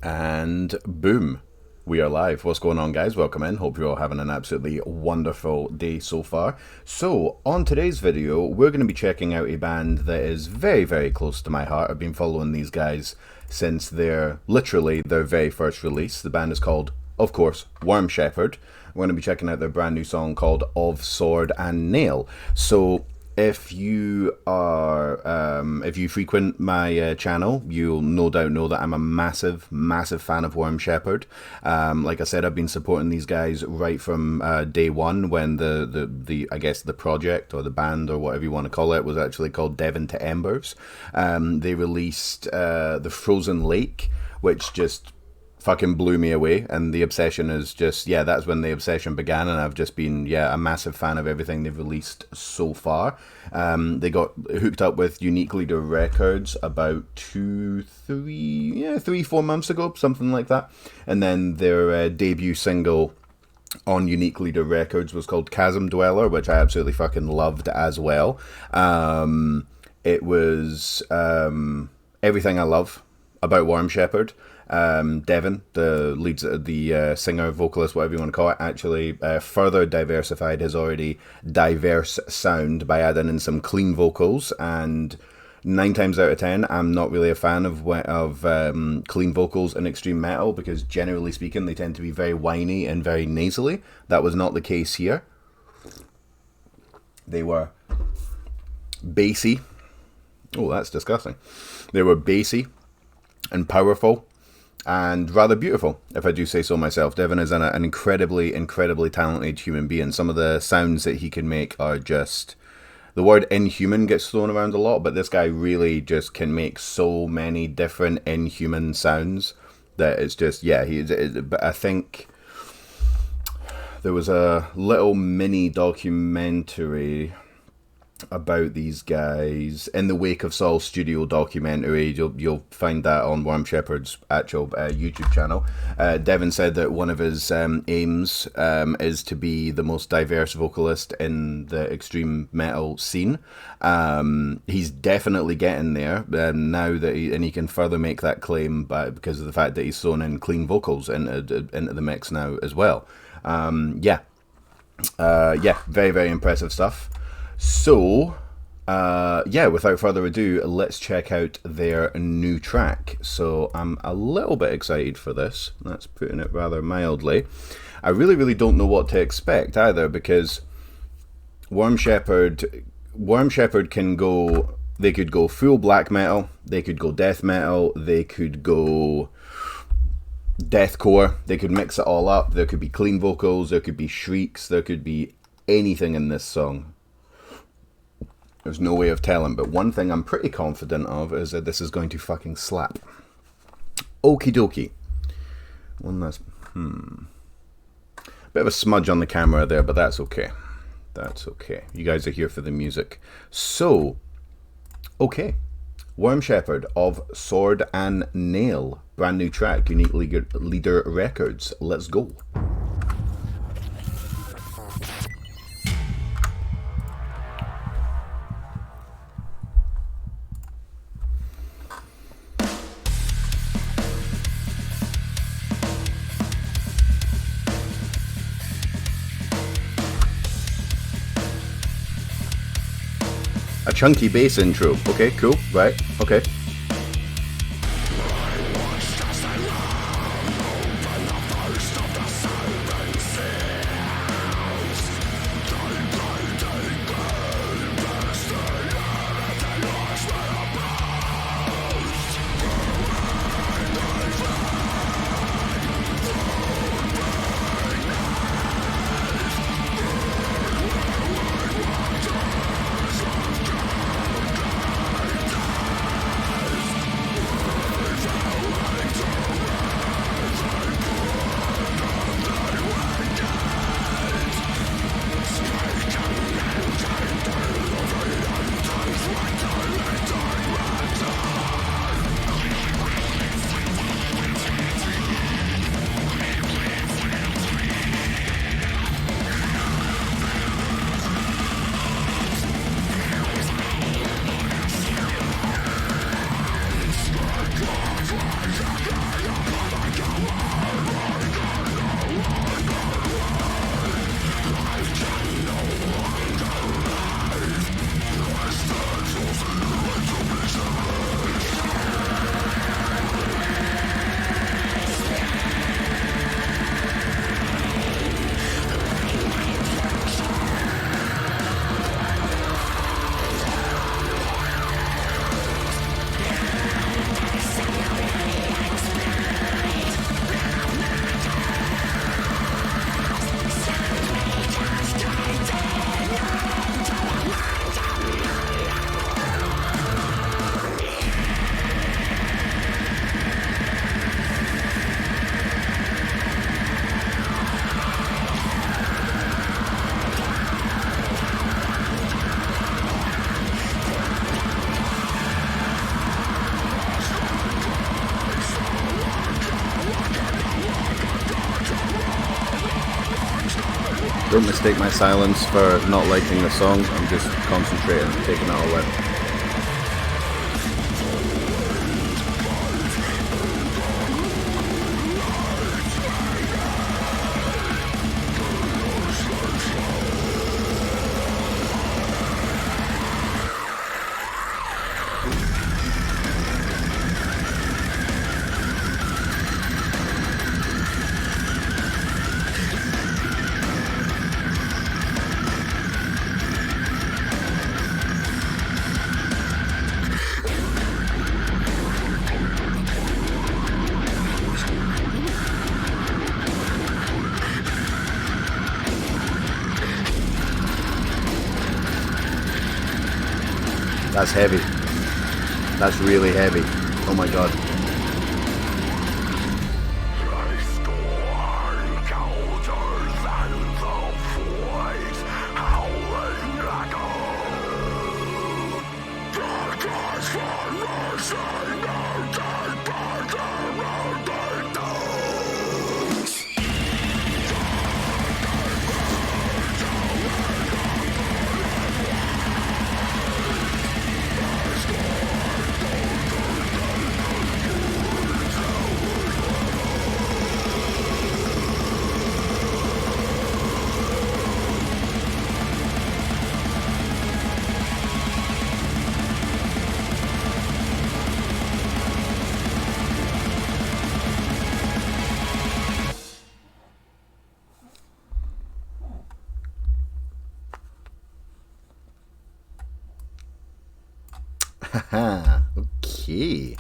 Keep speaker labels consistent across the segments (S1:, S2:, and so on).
S1: And boom, we are live. What's going on, guys? Welcome in. Hope you're all having an absolutely wonderful day so far. So, on today's video, we're going to be checking out a band that is very, very close to my heart. I've been following these guys since literally their very first release. The band is called, of course, Shepard. We're going to be checking out their brand new song called Of Sword and Nail. So, if you frequent my channel, you'll no doubt know that I'm a massive fan of Shepard. Like I said, I've been supporting these guys right from day one when I guess the project or the band or whatever you want to call it was actually called Devon to Embers. They released the Frozen Lake, which just fucking blew me away, and the obsession is just, that's when the obsession began, and I've just been, a massive fan of everything they've released so far. They got hooked up with Unique Leader Records about 3-4 months ago, something like that, and then their debut single on Unique Leader Records was called Chasm Dweller, which I absolutely fucking loved as well. It was everything I love about Shepard. Devon, the singer, vocalist, whatever you want to call it, actually further diversified his already diverse sound by adding in some clean vocals. And 9 times out of 10, I'm not really a fan of clean vocals in extreme metal, because generally speaking, they tend to be very whiny and very nasally. That was not the case here. They were bassy. Oh, that's disgusting. They were bassy and powerful and rather beautiful, if I do say so myself. Devon is an incredibly talented human being. Some of the sounds that he can make are just... The word inhuman gets thrown around a lot, but this guy really just can make so many different inhuman sounds that it's just, I think there was a little mini documentary about these guys in the Wake of Saul studio documentary. You'll find that on Shepard's actual YouTube channel. Devon said that one of his aims is to be the most diverse vocalist in the extreme metal scene. He's definitely getting there now that he can further make that claim because of the fact that he's thrown in clean vocals into the mix now as well. Very, very impressive stuff. So, without further ado, let's check out their new track. So, I'm a little bit excited for this. That's putting it rather mildly. I really don't know what to expect either, because Shepard can go... They could go full black metal, they could go death metal, they could go deathcore, they could mix it all up. There could be clean vocals, there could be shrieks, there could be anything in this song. There's no way of telling, but one thing I'm pretty confident of is that this is going to fucking slap. Okie dokie. One last... Bit of a smudge on the camera there, but that's okay. That's okay. You guys are here for the music. So, okay. Shepard of Sword and Nail. Brand new track, Unique Leader Records. Let's go. A chunky bass intro. Okay, cool. Right. Okay. Don't mistake my silence for not liking the song. I'm just concentrating, taking it all in. That's heavy. That's really heavy. Oh my god. Okay.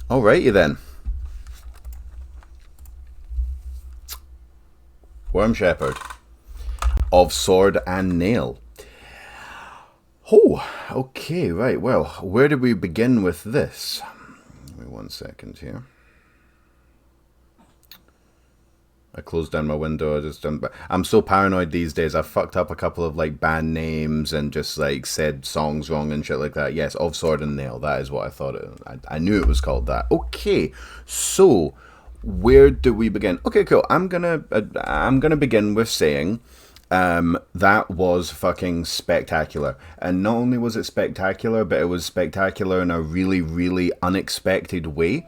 S1: Alrighty then. Worm Shepard of Sword and Nail. Oh, okay, right. Well, where did we begin with this? Give me 1 second here. I closed down my window. I'm so paranoid these days. I fucked up a couple of like band names and just like said songs wrong and shit like that. Yes, Of Sword and Nail. That is what I thought I knew it was called that. Okay, so where do we begin? Okay, cool. I'm gonna begin with saying that was fucking spectacular. And not only was it spectacular, but it was spectacular in a really, really unexpected way.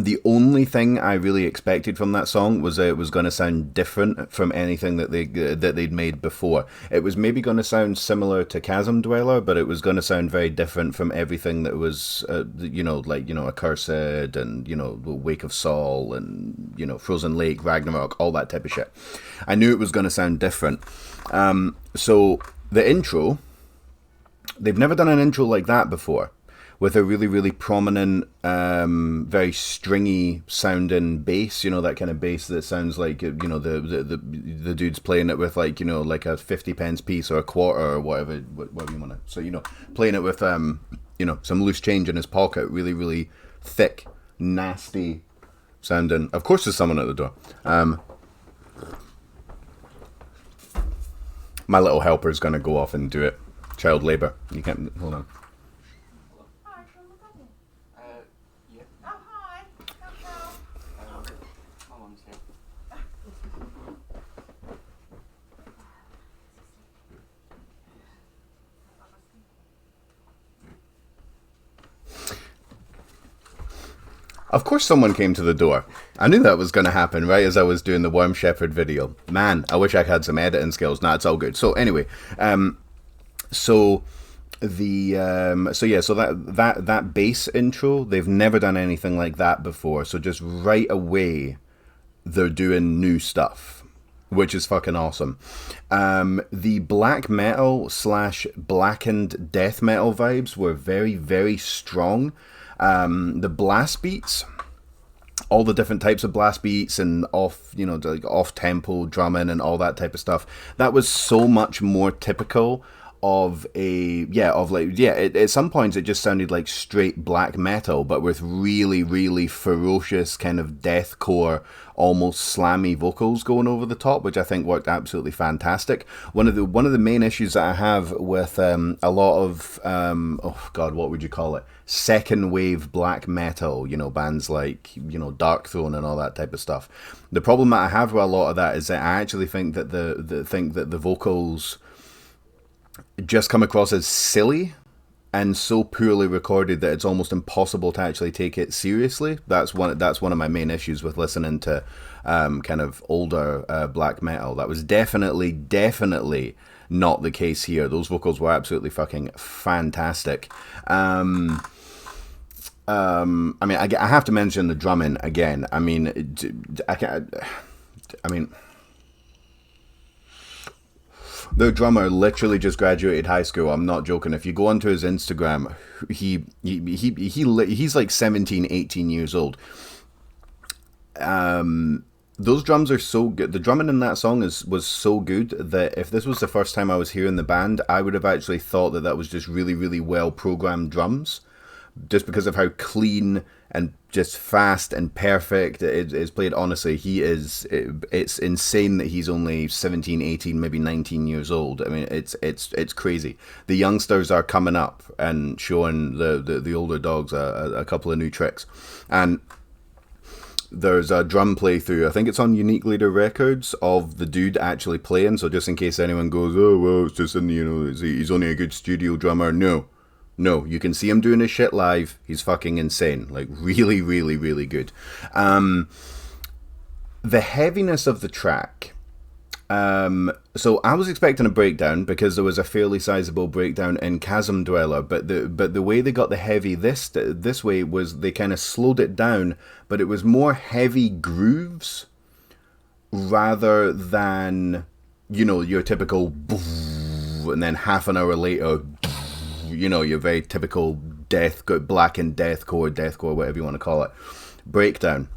S1: The only thing I really expected from that song was that it was going to sound different from anything that they'd made before. It was maybe going to sound similar to Chasm Dweller, but it was going to sound very different from everything that was, Accursed and, Wake of Saul and, Frozen Lake, Ragnarok, all that type of shit. I knew it was going to sound different. So the intro, they've never done an intro like that before, with a really, really prominent, very stringy sounding bass, that kind of bass that sounds like, the dude's playing it with like a 50 pence piece or a quarter or whatever you want to. So, playing it with, some loose change in his pocket, really, really thick, nasty sounding. Of course there's someone at the door. My little helper's going to go off and do it. Child labor. You can't, hold on. Of course someone came to the door. I knew that was going to happen right as I was doing the Worm Shepard video. Man, I wish I had some editing skills. Nah, it's all good. So anyway, so that bass intro, they've never done anything like that before. So just right away, they're doing new stuff, which is fucking awesome. The black metal / blackened death metal vibes were very, very strong. The blast beats, all the different types of blast beats and off tempo drumming and all that type of stuff, that was so much more typical of at some points it just sounded like straight black metal, but with really, really ferocious kind of deathcore, almost slammy vocals going over the top, which I think worked absolutely fantastic. One of the main issues that I have with a lot of what would you call it? Second wave black metal, bands like, Dark Throne and all that type of stuff. The problem that I have with a lot of that is that I actually think that the vocals just come across as silly and so poorly recorded that it's almost impossible to actually take it seriously. That's one of my main issues with listening to kind of older black metal. That was definitely not the case here. Those vocals were absolutely fucking fantastic. I have to mention the drumming again. The drummer literally just graduated high school. I'm not joking. If you go onto his Instagram, he's like 17, 18 years old. Those drums are so good. The drumming in that song was so good that if this was the first time I was hearing the band, I would have actually thought that was just really, really well programmed drums, just because of how clean and just fast and perfect it is played. Honestly, it's insane that he's only 17, 18, maybe 19 years old. I mean, it's crazy. The youngsters are coming up and showing the older dogs a couple of new tricks. And there's a drum playthrough, I think it's on Unique Leader Records, of the dude actually playing. So just in case anyone goes, oh, well, it's just he's only a good studio drummer. No, you can see him doing his shit live. He's fucking insane. Like, really, really, really good. The heaviness of the track. So I was expecting a breakdown because there was a fairly sizable breakdown in Chasm Dweller, but the way they got the heavy this way was they kind of slowed it down, but it was more heavy grooves rather than, your typical and then half an hour later, your very typical blackened deathcore, whatever you want to call it, breakdown.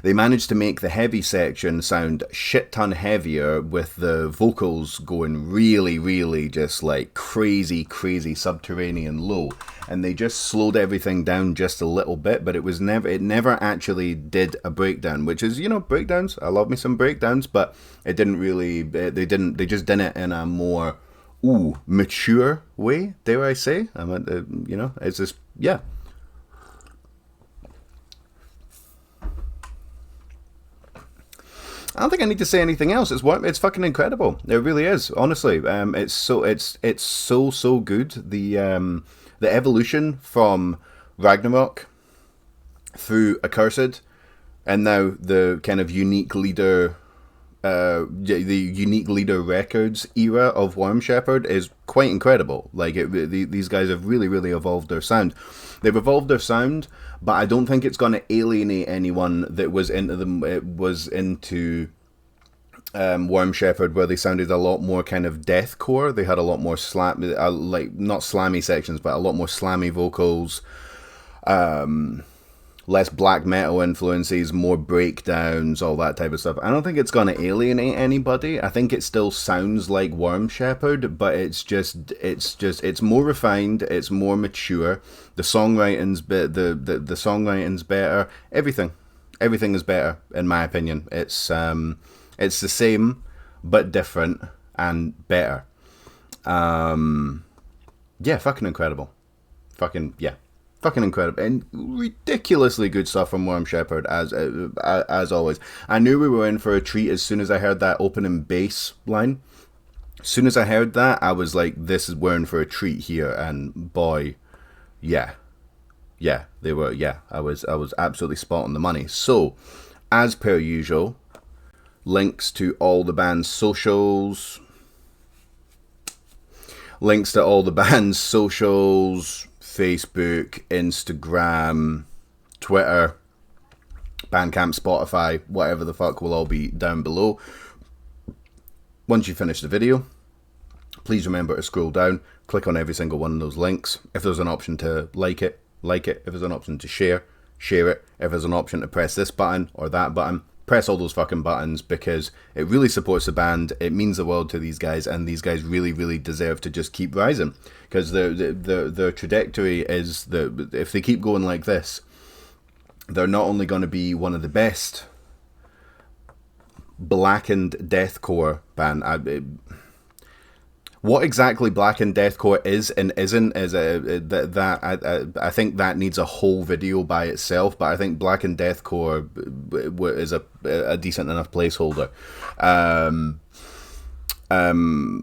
S1: They managed to make the heavy section sound shit ton heavier, with the vocals going really, really just like crazy subterranean low. And they just slowed everything down just a little bit, but it never actually did a breakdown, which is, breakdowns. I love me some breakdowns, but it didn't really, they just did it in a more mature way, dare I say. It's just, yeah. I don't think I need to say anything else. It's fucking incredible. It really is, honestly. It's so good. The evolution from Ragnarok through Accursed, and now the kind of Unique Leader the Unique Leader Records era of Worm Shepard is quite incredible. Like, these guys have really, really evolved their sound. They've evolved their sound, but I don't think it's going to alienate anyone that was into Worm Shepard, where they sounded a lot more kind of deathcore. They had a lot more not slammy sections, but a lot more slammy vocals. Less black metal influences, more breakdowns, all that type of stuff. I don't think it's going to alienate anybody. I think it still sounds like Worm Shepard, but it's more refined, it's more mature. The songwriting's the songwriting's better. Everything is better, in my opinion. It's the same but different and better. Yeah, fucking incredible. Fucking incredible, and ridiculously good stuff from Worm Shepard, as always. I knew we were in for a treat as soon as I heard that opening bass line. As soon as I heard that, I was like, this is, we're in for a treat here. And boy, yeah, they were. Yeah, I was absolutely spot on the money. So, as per usual, links to all the band's socials. Facebook, Instagram, Twitter, Bandcamp, Spotify, whatever the fuck, will all be down below. Once you finish the video, please remember to scroll down, click on every single one of those links. If there's an option to like it. If there's an option to share it. If there's an option to press this button or that button, press all those fucking buttons, because it really supports the band. It means the world to these guys, and these guys really, really deserve to just keep rising, because their trajectory is that if they keep going like this, they're not only going to be one of the best blackened deathcore band. What exactly blackened deathcore is and isn't is I think that needs a whole video by itself. But I think blackened deathcore is a decent enough placeholder.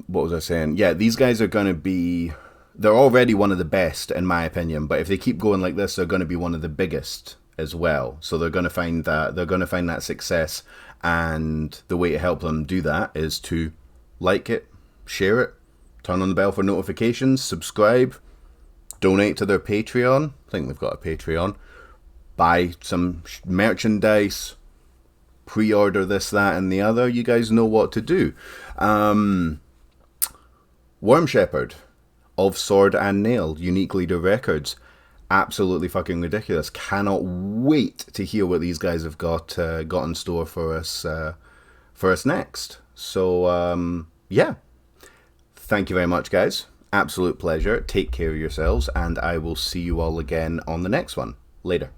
S1: What was I saying? Yeah, these guys are going to be. They're already one of the best in my opinion. But if they keep going like this, they're going to be one of the biggest as well. So they're going to find that success, and the way to help them do that is to like it, share it, turn on the bell for notifications, subscribe, donate to their Patreon. I think they've got a Patreon. Buy some merchandise, pre-order this, that, and the other. You guys know what to do. Worm Shepard of Sword and Nail, Unique Leader Records. Absolutely fucking ridiculous. Cannot wait to hear what these guys have got in store for us next. So yeah. Thank you very much, guys. Absolute pleasure. Take care of yourselves, and I will see you all again on the next one. Later.